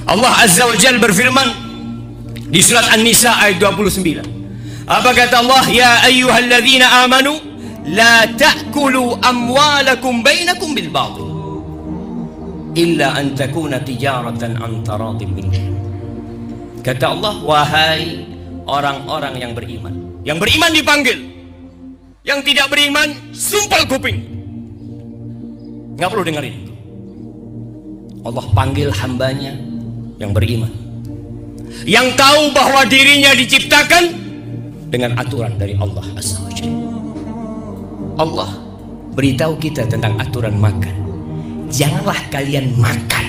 Allah Azza wa Jalla berfirman di surat An-Nisa ayat 29. Apa kata Allah? Ya ayyuhalladzina amanu la ta'kulu amwalakum bainakum bil batil illa an takuna tijaratan an taradin minkum. Kata Allah, wahai orang-orang yang beriman. Yang beriman dipanggil, yang tidak beriman sumpal kuping. Nggak perlu dengerin. Allah panggil hambanya yang beriman, yang tahu bahwa dirinya diciptakan dengan aturan dari Allah Azza wa Jalla. Allah beritahu kita tentang aturan makan. Janganlah kalian makan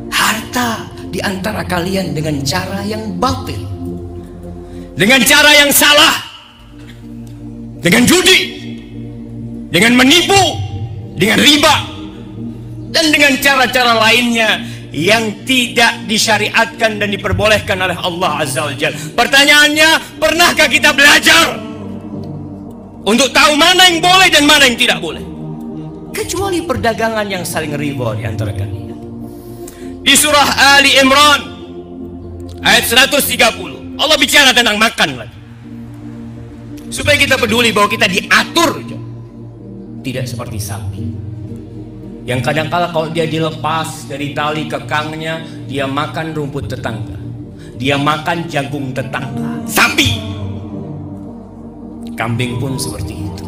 harta di antara kalian dengan cara yang batil, dengan cara yang salah, dengan judi, dengan menipu, dengan riba, dan dengan cara-cara lainnya yang tidak disyariatkan dan diperbolehkan oleh Allah Azza wa Jalla. Pertanyaannya, pernahkah kita belajar untuk tahu mana yang boleh dan mana yang tidak boleh? Kecuali perdagangan yang saling riba di antara kalian. Di surah Ali Imran ayat 130, Allah bicara tentang makan lagi, supaya kita peduli bahwa kita diatur, tidak seperti sapi yang kadang-kala kalau dia dilepas dari tali kekangnya, dia makan rumput tetangga, dia makan jagung tetangga. Sapi, kambing pun seperti itu.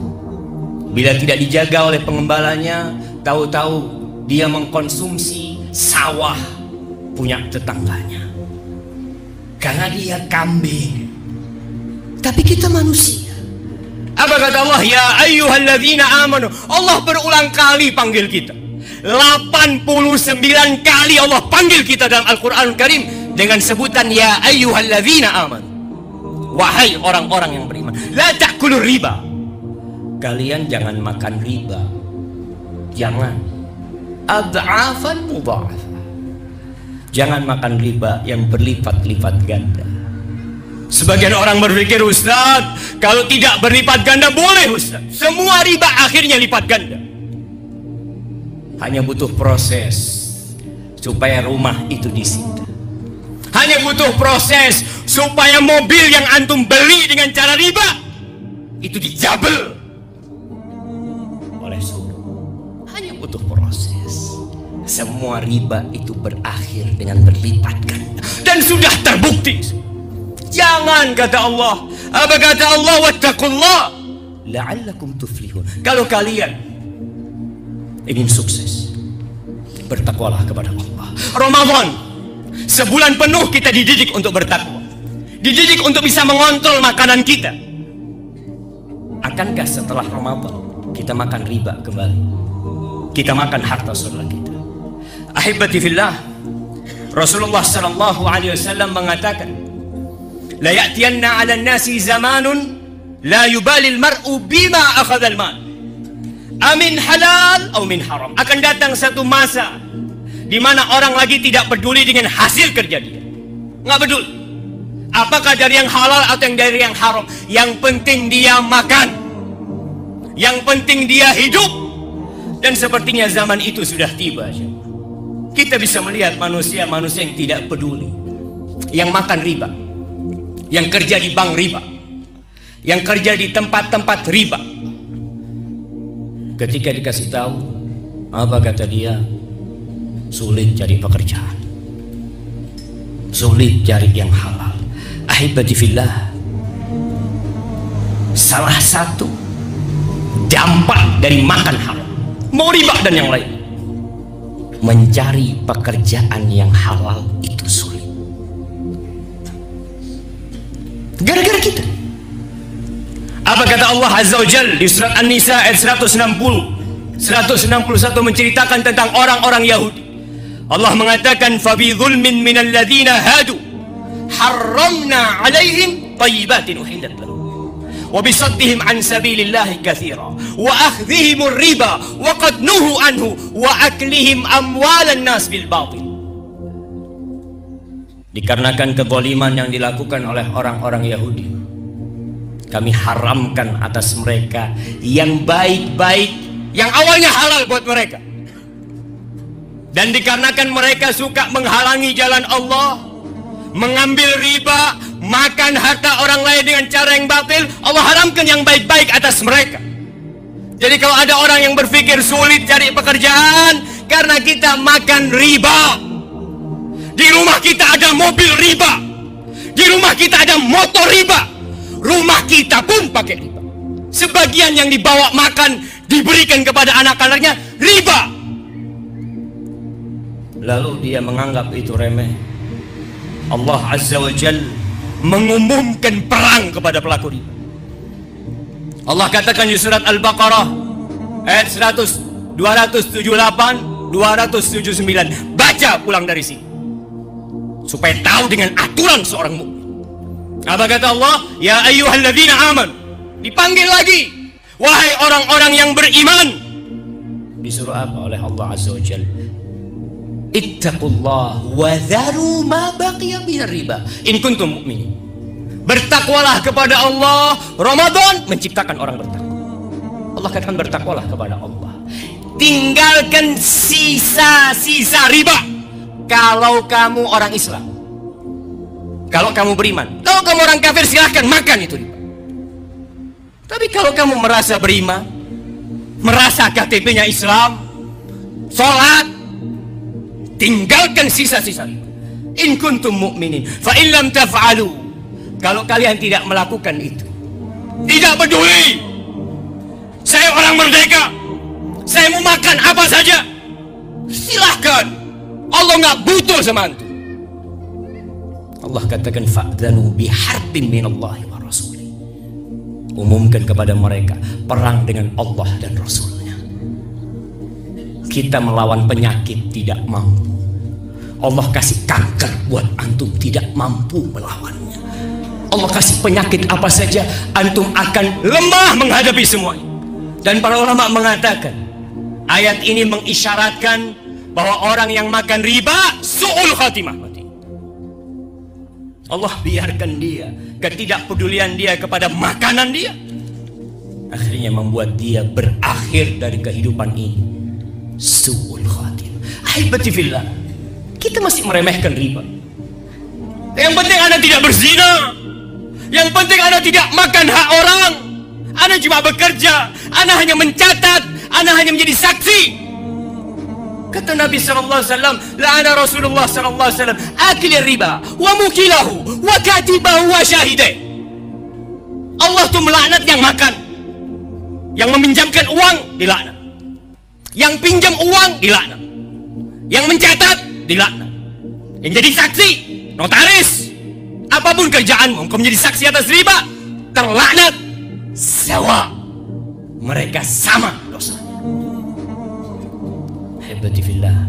Bila tidak dijaga oleh pengembalanya, tahu-tahu dia mengkonsumsi sawah punya tetangganya, karena dia kambing. Tapi kita manusia. Apa kata Allah? Ya ayyuhalladzina amanu. Allah berulang kali panggil kita. 89 kali Allah panggil kita dalam Al-Quran Karim dengan sebutan ya ayyuhalladzina amanu. Wahai orang-orang yang beriman, la ta'kulur riba. Kalian jangan makan riba. Jangan. Ad'afan mudha'afah. Jangan makan riba yang berlipat-lipat ganda. Sebagian orang berpikir, Ustaz, kalau tidak berlipat ganda boleh, Ustaz. Semua riba akhirnya lipat ganda. Hanya butuh proses supaya rumah itu disita. Hanya butuh proses supaya mobil yang antum beli dengan cara riba itu dijabel oleh suruh. Hanya butuh proses. Semua riba itu berakhir dengan berlipat ganda dan sudah terbukti. Jangan, kata Allah. Apa kata Allah? Wattaqullah la'allakum tuflihun. Kalau kalian ingin sukses, bertakwalah kepada Allah. Ramadan, sebulan penuh kita dididik untuk bertakwa, dididik untuk bisa mengontrol makanan kita. Akankah setelah Ramadan kita makan riba kembali? Kita makan harta saudara kita? Ahibati fillah, Rasulullah sallallahu alaihi wasallam mengatakan, la ya'tiyanna 'alan nasi zamanun la yubalil mar'u bima akhadhal mal amin halal atau min haram. Akan datang satu masa di mana orang lagi tidak peduli dengan hasil kerja dia. Nggak peduli apakah dari yang halal atau yang dari yang haram. Yang penting dia makan, yang penting dia hidup. Dan sepertinya zaman itu sudah tiba. Kita bisa melihat manusia-manusia yang tidak peduli, yang makan riba, yang kerja di bank riba, yang kerja di tempat-tempat riba. Ketika dikasih tahu, apa kata dia? Sulit cari pekerjaan, sulit cari yang halal. Ahibati fillah, salah satu dampak dari makan haram, mau riba dan yang lain, mencari pekerjaan yang halal itu sulit. Gara-gara kita. Apa kata Allah Azza wa Jalla di surat An-Nisa ayat 161 menceritakan tentang orang-orang Yahudi. Allah mengatakan, fabi zulmin minal ladzina hadu harramna alaihim thayyibatin uhillat lahum wa bisaddihim an sabilillahi katsira wa akhdhihim riba wa qad nuhu anhu wa aklihim amwalan nas bil batil. Dikarenakan kezaliman yang dilakukan oleh orang-orang Yahudi, kami haramkan atas mereka yang baik-baik, yang awalnya halal buat mereka. Dan dikarenakan mereka suka menghalangi jalan Allah, mengambil riba, makan harta orang lain dengan cara yang batil, Allah haramkan yang baik-baik atas mereka. Jadi kalau ada orang yang berpikir sulit cari pekerjaan karena kita makan riba, di rumah kita ada mobil riba, di rumah kita ada motor riba, rumah kita pun pakai riba. Sebagian yang dibawa makan diberikan kepada anak-anaknya riba. Lalu dia menganggap itu remeh. Allah Azza wa Jalla mengumumkan perang kepada pelaku riba. Allah katakan di surat Al-Baqarah ayat 278, 279. Baca pulang dari sini supaya tahu dengan aturan seorang mukmin. Apa kata Allah? Ya ayyuhalladzina amanu. Dipanggil lagi, wahai orang-orang yang beriman. Disuruh apa oleh Allah Azza wa Jalla? Ittaqullah wa dharu ma baqiya minar riba in kuntum mu'minin. Bertakwalah kepada Allah. Ramadan menciptakan orang bertakwa. Allah katakan bertakwalah kepada Allah. Tinggalkan sisa-sisa riba. Kalau kamu orang Islam, kalau kamu beriman. Kalau kamu orang kafir silahkan makan itu riba. Tapi kalau kamu merasa beriman, merasa KTP-nya Islam, sholat, tinggalkan sisa-sisa riba. In kuntum mu'minin fa in lam taf'alu. Kalau kalian tidak melakukan itu, tidak peduli saya orang merdeka, saya mau makan apa saja, silahkan. Allah nggak butuh sama antum. Allah katakan fa'dzanu biharbin minallahi wa rasulih. Umumkan kepada mereka perang dengan Allah dan Rasulnya. Kita melawan penyakit tidak mampu. Allah kasih kanker buat antum tidak mampu melawannya. Allah kasih penyakit apa saja, antum akan lemah menghadapi semuanya. Dan para ulama mengatakan ayat ini mengisyaratkan bahwa orang yang makan riba su'ul khatimah mati. Allah biarkan dia, ketidakpedulian dia kepada makanan dia akhirnya membuat dia berakhir dari kehidupan ini su'ul khatimah. Ahibati fillah, kita masih meremehkan riba. Yang penting Anda tidak berzina, yang penting Anda tidak makan hak orang. Anda cuma bekerja, Anda hanya mencatat, Anda hanya menjadi saksi. Kata Nabi sallallahu alaihi wasallam, la'ana Rasulullah sallallahu alaihi wasallam akil riba wa mukilahu wa katibahu wa syahidai. Allah tuh melaknat yang makan, yang meminjamkan uang dilaknat, yang pinjam uang dilaknat, yang mencatat dilaknat, yang jadi saksi, notaris, apapun kerjaanmu, engkau menjadi saksi atas riba, terlaknat. Sawa, mereka sama dosanya. Hebati fillah,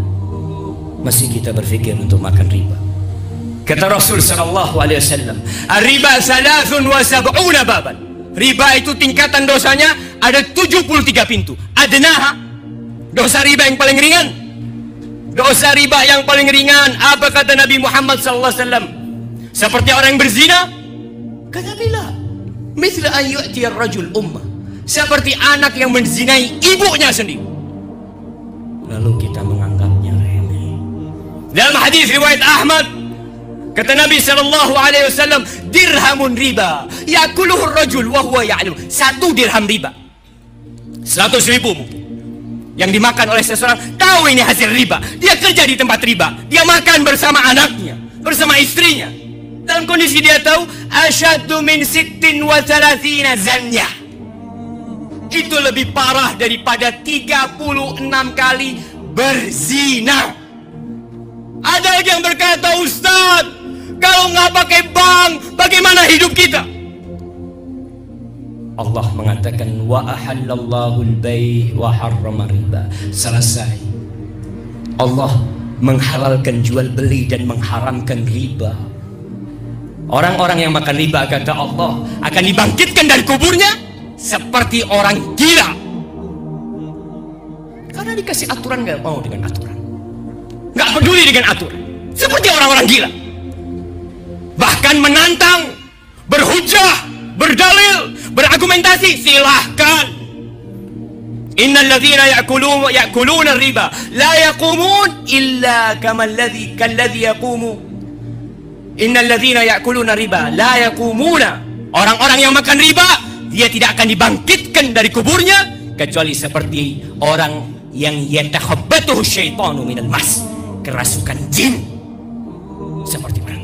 masih kita berpikir untuk makan riba. Kata Rasul sallallahu alaihi wasallam, "Ar-riba 73 baban." Riba itu tingkatan dosanya ada 73 pintu. Adnaha, dosa riba yang paling ringan. Dosa riba yang paling ringan apa kata Nabi Muhammad sallallahu alaihi wasallam? Seperti orang yang berzina? Kata bila mithla an yu'ti ar-rajul ummah, seperti anak yang menzinai ibunya sendiri. Lalu kita menganggapnya remeh. Dalam hadis riwayat Ahmad, kata Nabi sallallahu alaihi wasallam, dirhamun riba yakuluhu ar-rajul wa huwa ya'lam. 1 dirham riba 100.000 mungkin yang dimakan oleh seseorang, tahu ini hasil riba, dia kerja di tempat riba, dia makan bersama anaknya, bersama istrinya, dalam kondisi dia tahu asyaddu min 36 zanya. Itu lebih parah daripada 36 kali berzina. Ada lagi yang berkata, Ustaz, kalau nggak pakai bank, bagaimana hidup kita? Allah mengatakan wa ahallallahu al-bai' wa harrama riba. Selesai. Allah menghalalkan jual beli dan mengharamkan riba. Orang-orang yang makan riba kata Allah akan dibangkitkan dari kuburnya seperti orang gila. Karena dikasih aturan gak mau dengan aturan, gak peduli dengan aturan, seperti orang-orang gila. Bahkan menantang, berhujah, berdalil, berargumentasi, silahkan. Innal ladzina ya'kuluna riba la yaqumun illa kalladzi yaqumu. Innal ladzina ya'kuluna riba la yaqumuna. Orang-orang yang makan riba, dia tidak akan dibangkitkan dari kuburnya kecuali seperti orang yang yatakhabbatuhu syaitanu minal mas, kerasukan jin, seperti mereka.